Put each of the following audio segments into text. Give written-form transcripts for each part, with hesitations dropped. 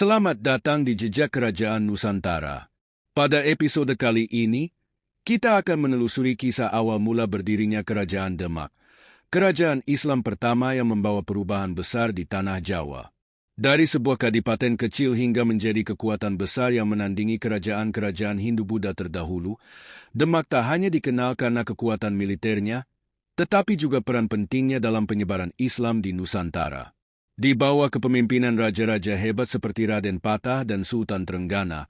Selamat datang di Jejak Kerajaan Nusantara. Pada episode kali ini, kita akan menelusuri kisah awal mula berdirinya Kerajaan Demak, kerajaan Islam pertama yang membawa perubahan besar di tanah Jawa. Dari sebuah kadipaten kecil hingga menjadi kekuatan besar yang menandingi kerajaan-kerajaan Hindu-Buddha terdahulu, Demak tak hanya dikenal karena kekuatan militernya, tetapi juga peran pentingnya dalam penyebaran Islam di Nusantara. Di bawah kepemimpinan raja-raja hebat seperti Raden Patah dan Sultan Trenggana,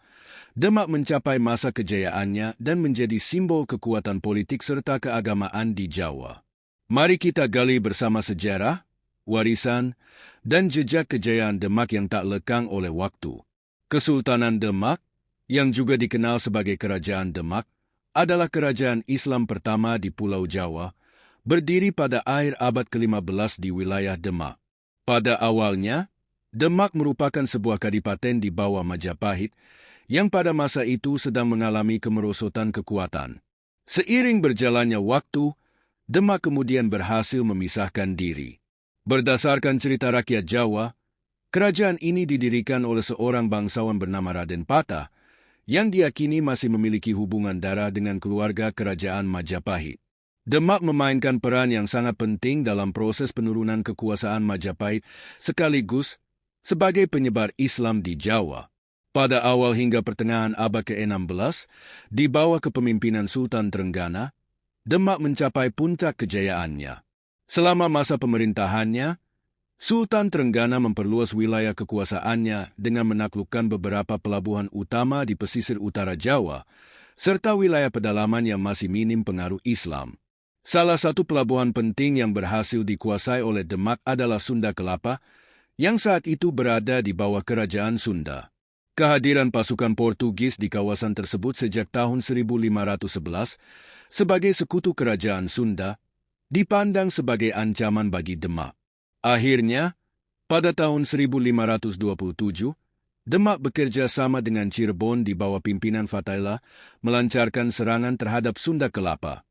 Demak mencapai masa kejayaannya dan menjadi simbol kekuatan politik serta keagamaan di Jawa. Mari kita gali bersama sejarah, warisan, dan jejak kejayaan Demak yang tak lekang oleh waktu. Kesultanan Demak, yang juga dikenal sebagai Kerajaan Demak, adalah kerajaan Islam pertama di Pulau Jawa, berdiri pada akhir abad ke-15 di wilayah Demak. Pada awalnya, Demak merupakan sebuah kadipaten di bawah Majapahit yang pada masa itu sedang mengalami kemerosotan kekuatan. Seiring berjalannya waktu, Demak kemudian berhasil memisahkan diri. Berdasarkan cerita rakyat Jawa, kerajaan ini didirikan oleh seorang bangsawan bernama Raden Patah yang diyakini masih memiliki hubungan darah dengan keluarga kerajaan Majapahit. Demak memainkan peran yang sangat penting dalam proses penurunan kekuasaan Majapahit sekaligus sebagai penyebar Islam di Jawa. Pada awal hingga pertengahan abad ke-16, di bawah kepemimpinan Sultan Trenggana, Demak mencapai puncak kejayaannya. Selama masa pemerintahannya, Sultan Trenggana memperluas wilayah kekuasaannya dengan menaklukkan beberapa pelabuhan utama di pesisir utara Jawa, serta wilayah pedalaman yang masih minim pengaruh Islam. Salah satu pelabuhan penting yang berhasil dikuasai oleh Demak adalah Sunda Kelapa, yang saat itu berada di bawah kerajaan Sunda. Kehadiran pasukan Portugis di kawasan tersebut sejak tahun 1511 sebagai sekutu kerajaan Sunda dipandang sebagai ancaman bagi Demak. Akhirnya, pada tahun 1527, Demak bekerja sama dengan Cirebon di bawah pimpinan Fathaillah melancarkan serangan terhadap Sunda Kelapa.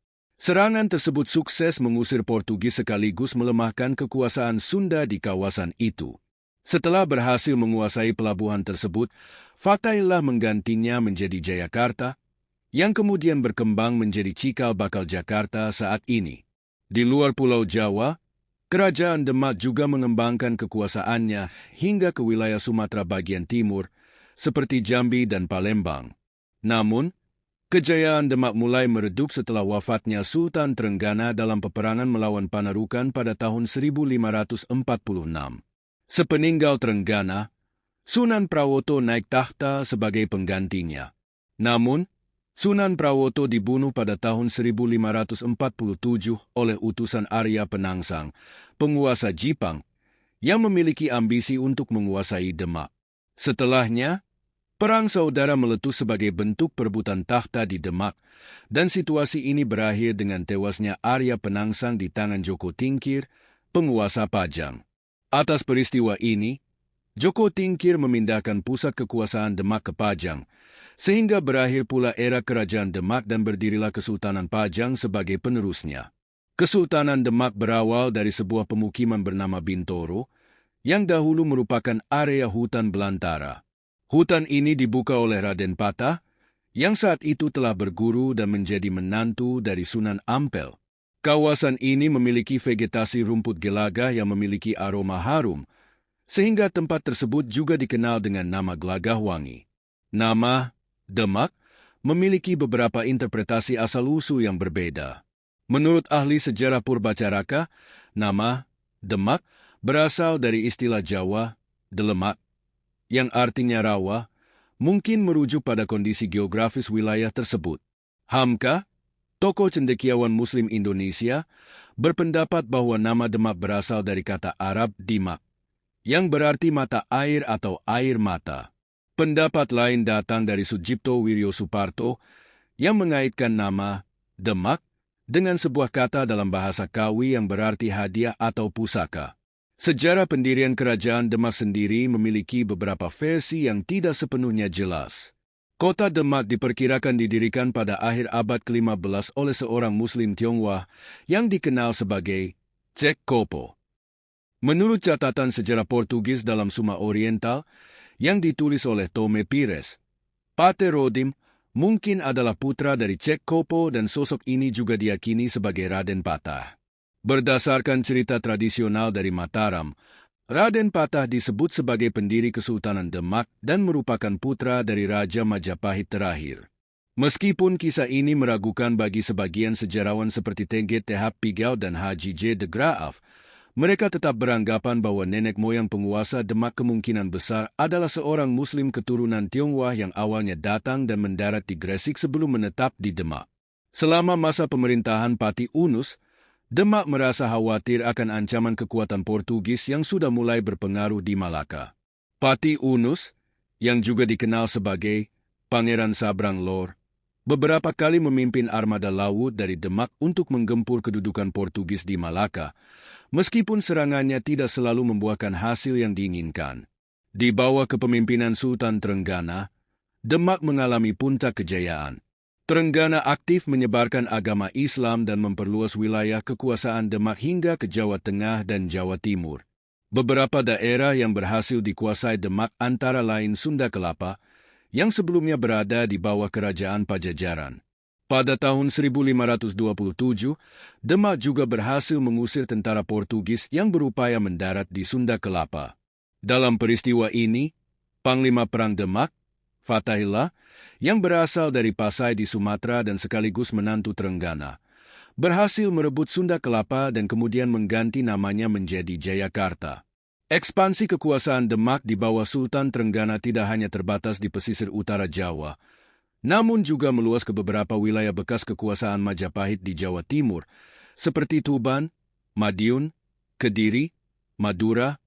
Serangan tersebut sukses mengusir Portugis sekaligus melemahkan kekuasaan Sunda di kawasan itu. Setelah berhasil menguasai pelabuhan tersebut, Fathaillah menggantinya menjadi Jayakarta, yang kemudian berkembang menjadi cikal bakal Jakarta saat ini. Di luar Pulau Jawa, Kerajaan Demak juga mengembangkan kekuasaannya hingga ke wilayah Sumatera bagian timur, seperti Jambi dan Palembang. Namun, kejayaan Demak mulai meredup setelah wafatnya Sultan Trenggana dalam peperangan melawan Panarukan pada tahun 1546. Sepeninggal Trenggana, Sunan Prawoto naik tahta sebagai penggantinya. Namun, Sunan Prawoto dibunuh pada tahun 1547 oleh utusan Arya Penangsang, penguasa Jipang, yang memiliki ambisi untuk menguasai Demak. Setelahnya, perang saudara meletus sebagai bentuk perebutan takhta di Demak, dan situasi ini berakhir dengan tewasnya Arya Penangsang di tangan Joko Tingkir, penguasa Pajang. Atas peristiwa ini, Joko Tingkir memindahkan pusat kekuasaan Demak ke Pajang, sehingga berakhir pula era Kerajaan Demak dan berdirilah Kesultanan Pajang sebagai penerusnya. Kesultanan Demak berawal dari sebuah pemukiman bernama Bintoro, yang dahulu merupakan area hutan belantara. Hutan ini dibuka oleh Raden Patah, yang saat itu telah berguru dan menjadi menantu dari Sunan Ampel. Kawasan ini memiliki vegetasi rumput gelagah yang memiliki aroma harum, sehingga tempat tersebut juga dikenal dengan nama Gelagahwangi. Nama Demak memiliki beberapa interpretasi asal-usul yang berbeda. Menurut ahli sejarah Purbacaraka, nama Demak berasal dari istilah Jawa, Delemak, yang artinya rawa, mungkin merujuk pada kondisi geografis wilayah tersebut. Hamka, tokoh cendekiawan Muslim Indonesia, berpendapat bahwa nama Demak berasal dari kata Arab Dimak, yang berarti mata air atau air mata. Pendapat lain datang dari Sujipto Wiryo Suparto, yang mengaitkan nama Demak dengan sebuah kata dalam bahasa Kawi yang berarti hadiah atau pusaka. Sejarah pendirian Kerajaan Demak sendiri memiliki beberapa versi yang tidak sepenuhnya jelas. Kota Demak diperkirakan didirikan pada akhir abad ke-15 oleh seorang Muslim Tionghoa yang dikenal sebagai Cek Kopo. Menurut catatan sejarah Portugis dalam Suma Oriental yang ditulis oleh Tome Pires, Pate Rodim mungkin adalah putra dari Cek Kopo dan sosok ini juga diyakini sebagai Raden Patah. Berdasarkan cerita tradisional dari Mataram, Raden Patah disebut sebagai pendiri Kesultanan Demak dan merupakan putra dari Raja Majapahit terakhir. Meskipun kisah ini meragukan bagi sebagian sejarawan seperti Tengge Tehap Pigau dan Haji J. de Graaf, mereka tetap beranggapan bahwa nenek moyang penguasa Demak kemungkinan besar adalah seorang Muslim keturunan Tionghoa yang awalnya datang dan mendarat di Gresik sebelum menetap di Demak. Selama masa pemerintahan Pati Unus, Demak merasa khawatir akan ancaman kekuatan Portugis yang sudah mulai berpengaruh di Malaka. Pati Unus, yang juga dikenal sebagai Pangeran Sabrang Lor, beberapa kali memimpin armada laut dari Demak untuk menggempur kedudukan Portugis di Malaka, meskipun serangannya tidak selalu membuahkan hasil yang diinginkan. Di bawah kepemimpinan Sultan Trenggana, Demak mengalami puncak kejayaan. Trenggana aktif menyebarkan agama Islam dan memperluas wilayah kekuasaan Demak hingga ke Jawa Tengah dan Jawa Timur. Beberapa daerah yang berhasil dikuasai Demak antara lain Sunda Kelapa, yang sebelumnya berada di bawah kerajaan Pajajaran. Pada tahun 1527, Demak juga berhasil mengusir tentara Portugis yang berupaya mendarat di Sunda Kelapa. Dalam peristiwa ini, Panglima Perang Demak, Fatahillah, yang berasal dari Pasai di Sumatera dan sekaligus menantu Trenggana, berhasil merebut Sunda Kelapa dan kemudian mengganti namanya menjadi Jayakarta. Ekspansi kekuasaan Demak di bawah Sultan Trenggana tidak hanya terbatas di pesisir utara Jawa, namun juga meluas ke beberapa wilayah bekas kekuasaan Majapahit di Jawa Timur, seperti Tuban, Madiun, Kediri, Madura,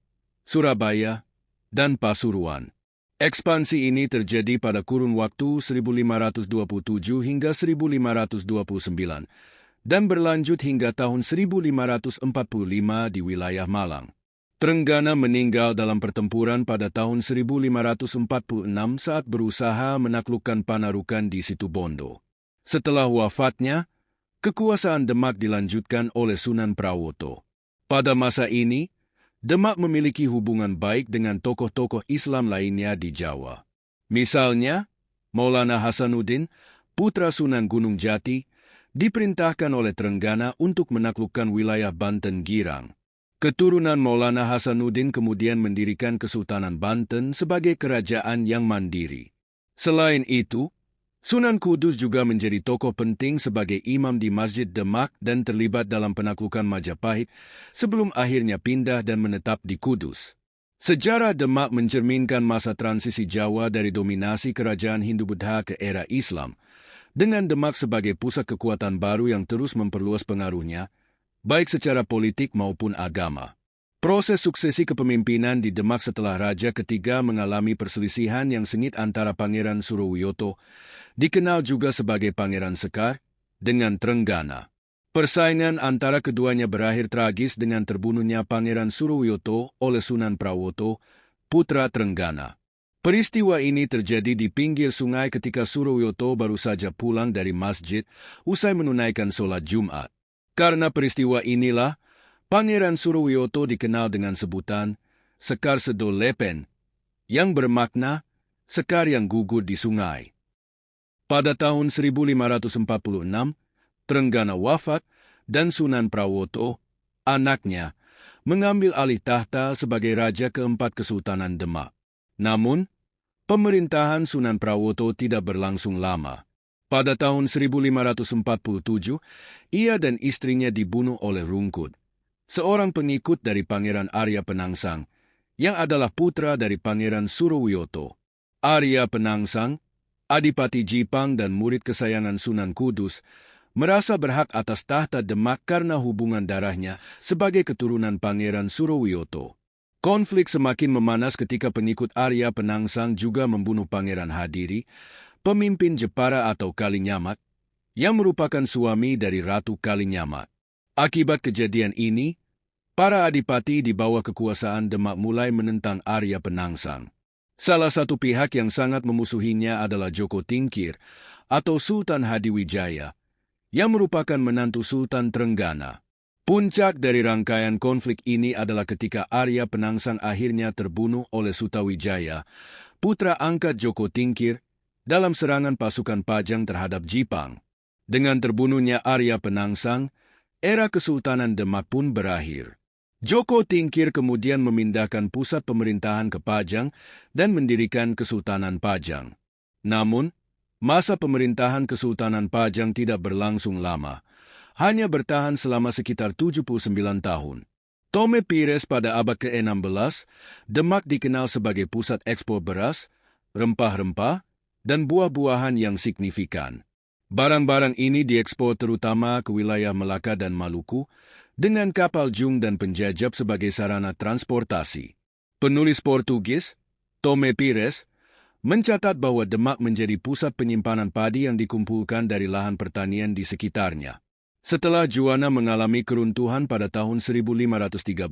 Surabaya, dan Pasuruan. Ekspansi ini terjadi pada kurun waktu 1527 hingga 1529 dan berlanjut hingga tahun 1545 di wilayah Malang. Trenggana meninggal dalam pertempuran pada tahun 1546 saat berusaha menaklukkan Panarukan di Situbondo. Setelah wafatnya, kekuasaan Demak dilanjutkan oleh Sunan Prawoto. Pada masa ini, Demak memiliki hubungan baik dengan tokoh-tokoh Islam lainnya di Jawa. Misalnya, Maulana Hasanuddin, putra Sunan Gunung Jati, diperintahkan oleh Trenggana untuk menaklukkan wilayah Banten Girang. Keturunan Maulana Hasanuddin kemudian mendirikan Kesultanan Banten sebagai kerajaan yang mandiri. Selain itu, Sunan Kudus juga menjadi tokoh penting sebagai imam di Masjid Demak dan terlibat dalam penaklukan Majapahit sebelum akhirnya pindah dan menetap di Kudus. Sejarah Demak mencerminkan masa transisi Jawa dari dominasi kerajaan Hindu-Buddha ke era Islam, dengan Demak sebagai pusat kekuatan baru yang terus memperluas pengaruhnya, baik secara politik maupun agama. Proses suksesi kepemimpinan di Demak setelah Raja ketiga mengalami perselisihan yang sengit antara Pangeran Surowiyoto, dikenal juga sebagai Pangeran Sekar, dengan Trenggana. Persaingan antara keduanya berakhir tragis dengan terbunuhnya Pangeran Surowiyoto oleh Sunan Prawoto, putra Trenggana. Peristiwa ini terjadi di pinggir sungai ketika Surowiyoto baru saja pulang dari masjid usai menunaikan sholat Jumat. Karena peristiwa inilah, Pangeran Surowiyoto dikenal dengan sebutan Sekar Sedol Lepen, yang bermakna Sekar yang gugur di sungai. Pada tahun 1546, Trenggana wafat dan Sunan Prawoto, anaknya, mengambil alih tahta sebagai Raja keempat Kesultanan Demak. Namun, pemerintahan Sunan Prawoto tidak berlangsung lama. Pada tahun 1547, ia dan istrinya dibunuh oleh Rungkut, seorang pengikut dari Pangeran Arya Penangsang, yang adalah putra dari Pangeran Surowiyoto. Arya Penangsang, Adipati Jipang dan murid kesayangan Sunan Kudus, merasa berhak atas tahta Demak karena hubungan darahnya sebagai keturunan Pangeran Surowiyoto. Konflik semakin memanas ketika pengikut Arya Penangsang juga membunuh Pangeran Hadiri, pemimpin Jepara atau Kalinyamat, yang merupakan suami dari Ratu Kalinyamat. Akibat kejadian ini, para adipati di bawah kekuasaan Demak mulai menentang Arya Penangsang. Salah satu pihak yang sangat memusuhinya adalah Joko Tingkir atau Sultan Hadiwijaya, yang merupakan menantu Sultan Trenggana. Puncak dari rangkaian konflik ini adalah ketika Arya Penangsang akhirnya terbunuh oleh Sutawijaya, putra angkat Joko Tingkir, dalam serangan pasukan Pajang terhadap Jipang. Dengan terbunuhnya Arya Penangsang, era Kesultanan Demak pun berakhir. Joko Tingkir kemudian memindahkan pusat pemerintahan ke Pajang dan mendirikan Kesultanan Pajang. Namun, masa pemerintahan Kesultanan Pajang tidak berlangsung lama, hanya bertahan selama sekitar 79 tahun. Tome Pires pada abad ke-16, Demak dikenal sebagai pusat ekspor beras, rempah-rempah, dan buah-buahan yang signifikan. Barang-barang ini diekspor terutama ke wilayah Melaka dan Maluku, dengan kapal jung dan penjajah sebagai sarana transportasi. Penulis Portugis, Tome Pires, mencatat bahwa Demak menjadi pusat penyimpanan padi yang dikumpulkan dari lahan pertanian di sekitarnya. Setelah Juwana mengalami keruntuhan pada tahun 1513,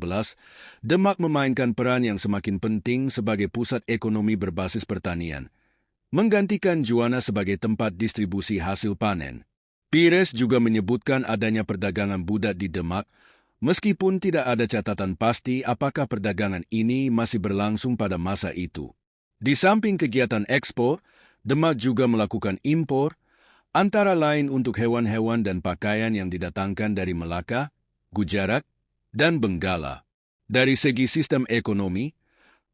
Demak memainkan peran yang semakin penting sebagai pusat ekonomi berbasis pertanian, menggantikan Juwana sebagai tempat distribusi hasil panen. Pires juga menyebutkan adanya perdagangan budak di Demak, meskipun tidak ada catatan pasti apakah perdagangan ini masih berlangsung pada masa itu. Di samping kegiatan ekspor, Demak juga melakukan impor, antara lain untuk hewan-hewan dan pakaian yang didatangkan dari Melaka, Gujarat, dan Benggala. Dari segi sistem ekonomi,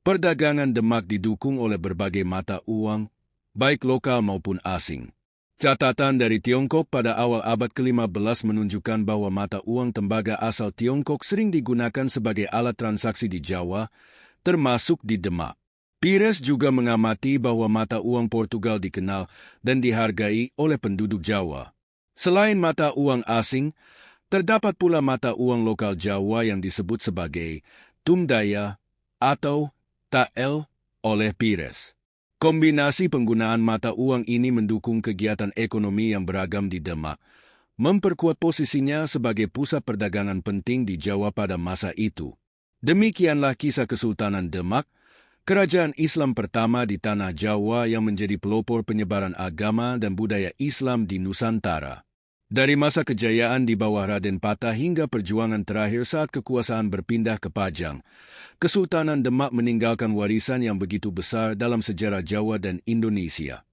perdagangan Demak didukung oleh berbagai mata uang, baik lokal maupun asing. Catatan dari Tiongkok pada awal abad ke-15 menunjukkan bahwa mata uang tembaga asal Tiongkok sering digunakan sebagai alat transaksi di Jawa, termasuk di Demak. Pires juga mengamati bahwa mata uang Portugal dikenal dan dihargai oleh penduduk Jawa. Selain mata uang asing, terdapat pula mata uang lokal Jawa yang disebut sebagai tumdaya atau tael oleh Pires. Kombinasi penggunaan mata uang ini mendukung kegiatan ekonomi yang beragam di Demak, memperkuat posisinya sebagai pusat perdagangan penting di Jawa pada masa itu. Demikianlah kisah Kesultanan Demak, kerajaan Islam pertama di tanah Jawa yang menjadi pelopor penyebaran agama dan budaya Islam di Nusantara. Dari masa kejayaan di bawah Raden Patah hingga perjuangan terakhir saat kekuasaan berpindah ke Pajang, Kesultanan Demak meninggalkan warisan yang begitu besar dalam sejarah Jawa dan Indonesia.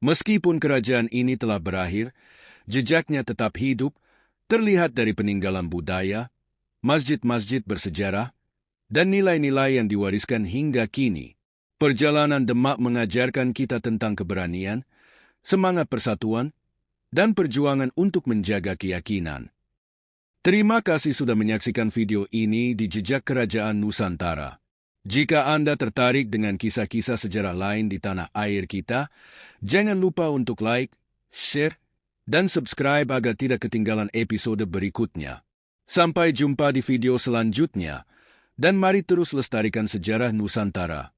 Meskipun kerajaan ini telah berakhir, jejaknya tetap hidup, terlihat dari peninggalan budaya, masjid-masjid bersejarah, dan nilai-nilai yang diwariskan hingga kini. Perjalanan Demak mengajarkan kita tentang keberanian, semangat persatuan, dan perjuangan untuk menjaga keyakinan. Terima kasih sudah menyaksikan video ini di Jejak Kerajaan Nusantara. Jika Anda tertarik dengan kisah-kisah sejarah lain di tanah air kita, jangan lupa untuk like, share, dan subscribe agar tidak ketinggalan episode berikutnya. Sampai jumpa di video selanjutnya. Dan mari terus lestarikan sejarah Nusantara.